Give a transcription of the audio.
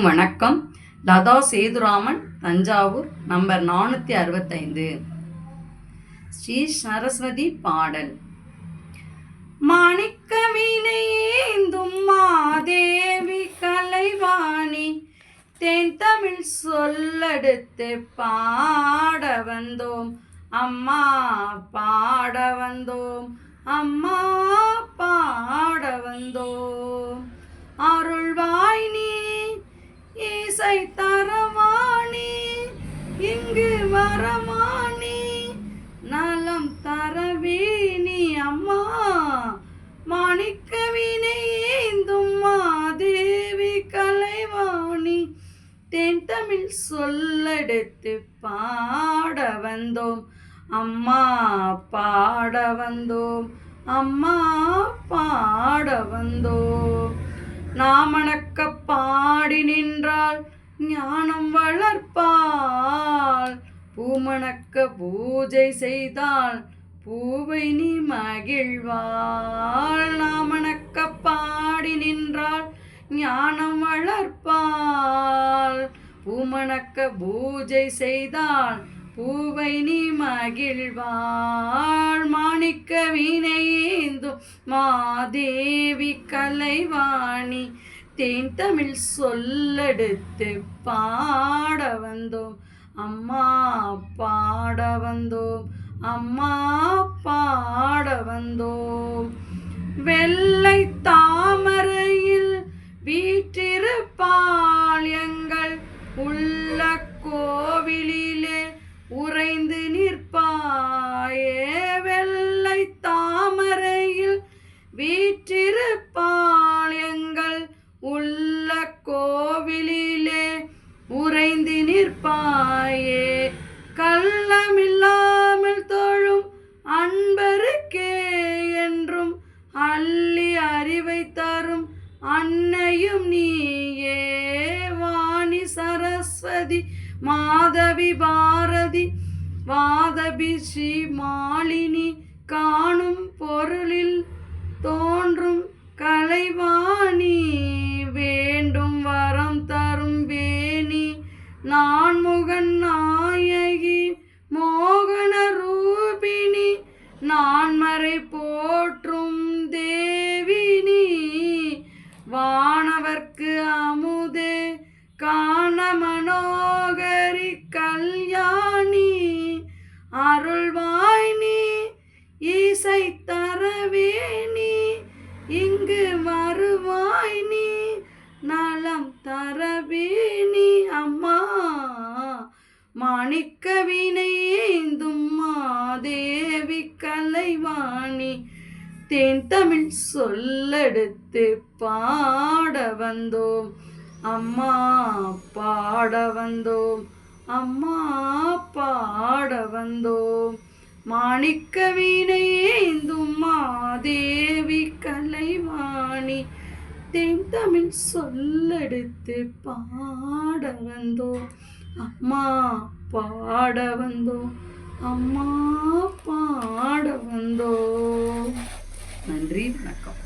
வணக்கம். லதா சேதுராமன், தஞ்சாவூர், நம்பர் 465. ஸ்ரீ சரஸ்வதி பாடல். மாணிக்க வீணையேந்தும் மாதேவி கலைவாணி, தேன் தமிழ் சொல்லெடுத்து பாட வந்தோம் அம்மா, பாட வந்தோம் அம்மா, பாட வந்தோம். அருள்வாய் நீ இசை தரவாணி, இங்கு வரமானி, நலம் தரவேணி அம்மா. மாணிக்க வீணையேந்தும் மாதேவி கலைவாணி, தேன் தமிழ் சொல்லெடுத்து பாட வந்தோம் அம்மா, பாட வந்தோம் அம்மா, பாட வந்தோம். நாமணக்க பாடி நின்றால் ஞானம் வளர்ப்பாள், பூமணக்க பூஜை செய்தால் பூவை நீ மகிழ்வாள். நாமணக்க பாடி நின்றால் ஞானம் வளர்ப்பாள், பூமணக்க பூஜை செய்தால் பூவை நீ மகிழ்வாள். மாணிக்க வீணையேந்தும் மாதேவி கலைவாணி, தேன் தமிழ் சொல்லெடுத்து பாட வந்தோம் அம்மா, பாட வந்தோம் அம்மா, பாட வந்தோம். வெள்ளை தாமரையில் வீற்றிருப்பாள் எங்கள் உள்ள கோவிலிலே உறைந்து நிற்பாயே. வெள்ளை தாமரையில் வீற்றிருப்பாள் எங்கள் உள்ள கோவிலிலே உறைந்து நிற்பாயே. கள்ளமில்லாமல் தொழும் அன்பருக்கே என்றும் அள்ளி அறிவை தரும் அன்னையும் நீயே. வாணி சரஸ்வதி மாதவி பாரதி வாதபி ஸ்ரீ மாலினி, காணும் பொருளில் தோன்றும் கலைவாணி, வேண்டும் வரம் தரும் வேணி, நான்முகன் நாயகி மோகன ரூபிணி, நான்மறை போற்றும் தேவினி, வானவர்க்கு அமுதே காண மனோகரி கல்யாணி, அருள்வாய் நீ இசை தரவேணி, இங்கு வருவாய் நீ நலம் தரவேணி அம்மா. மாணிக்க வீணையேந்தும் மாதேவி கலைவாணி, தேன் தமிழ் சொல்லெடுத்து பாட வந்தோம் அம்மா, பாட வந்தோம் அம்மா, பாட வந்தோம். மாணிக்க வீணையேந்தும் மாதேவி கலைவாணி, தேன் தமிழ் சொல்லெடுத்து பாட வந்தோம் அம்மா, பாட வந்தோம் அம்மா, பாட வந்தோம். நன்றி, வணக்கம்.